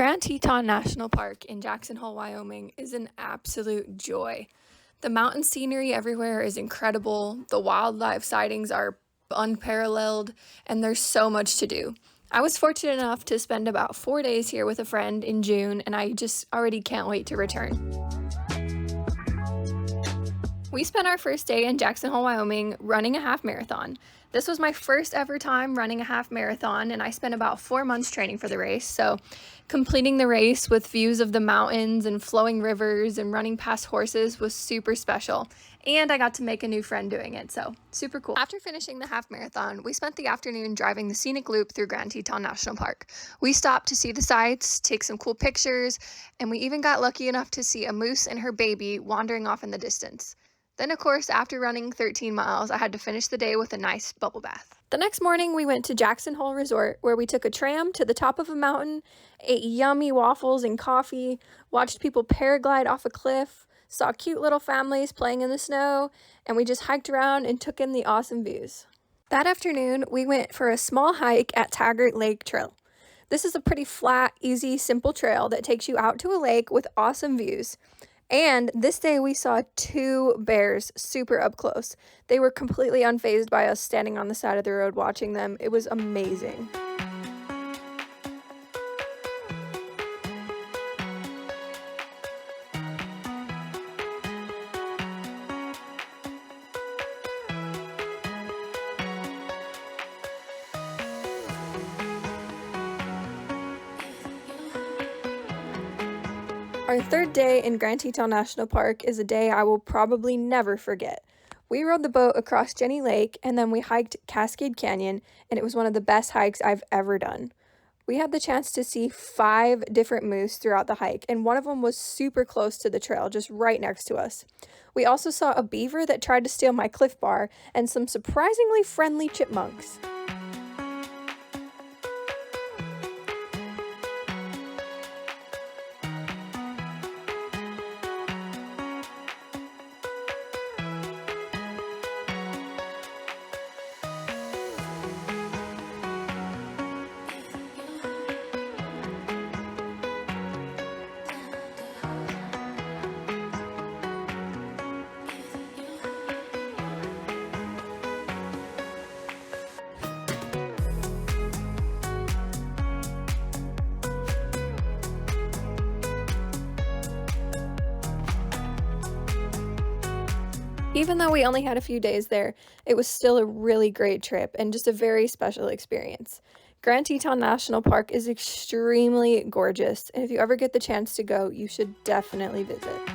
Grand Teton National Park in Jackson Hole, Wyoming is an absolute joy. The mountain scenery everywhere is incredible, the wildlife sightings are unparalleled, and there's so much to do. I was fortunate enough to spend about 4 days here with a friend in June, and I just already can't wait to return. We spent our first day in Jackson Hole, Wyoming running a half marathon. This was my first ever time running a half marathon, and I spent about 4 months training for the race. So completing the race with views of the mountains and flowing rivers and running past horses was super special. And I got to make a new friend doing it, so super cool. After finishing the half marathon, we spent the afternoon driving the scenic loop through Grand Teton National Park. We stopped to see the sights, take some cool pictures, and we even got lucky enough to see a moose and her baby wandering off in the distance. Then, of course, after running 13 miles, I had to finish the day with a nice bubble bath. The next morning, we went to Jackson Hole Resort, where we took a tram to the top of a mountain, ate yummy waffles and coffee, watched people paraglide off a cliff, saw cute little families playing in the snow, and we just hiked around and took in the awesome views. That afternoon, we went for a small hike at Taggart Lake Trail. This is a pretty flat, easy, simple trail that takes you out to a lake with awesome views. And this day we saw 2 bears super up close. They were completely unfazed by us standing on the side of the road watching them. It was amazing. Our third day in Grand Teton National Park is a day I will probably never forget. We rode the boat across Jenny Lake and then we hiked Cascade Canyon, and it was one of the best hikes I've ever done. We had the chance to see 5 different moose throughout the hike, and one of them was super close to the trail, just right next to us. We also saw a beaver that tried to steal my Cliff Bar and some surprisingly friendly chipmunks. Even though we only had a few days there, it was still a really great trip and just a very special experience. Grand Teton National Park is extremely gorgeous, and if you ever get the chance to go, you should definitely visit.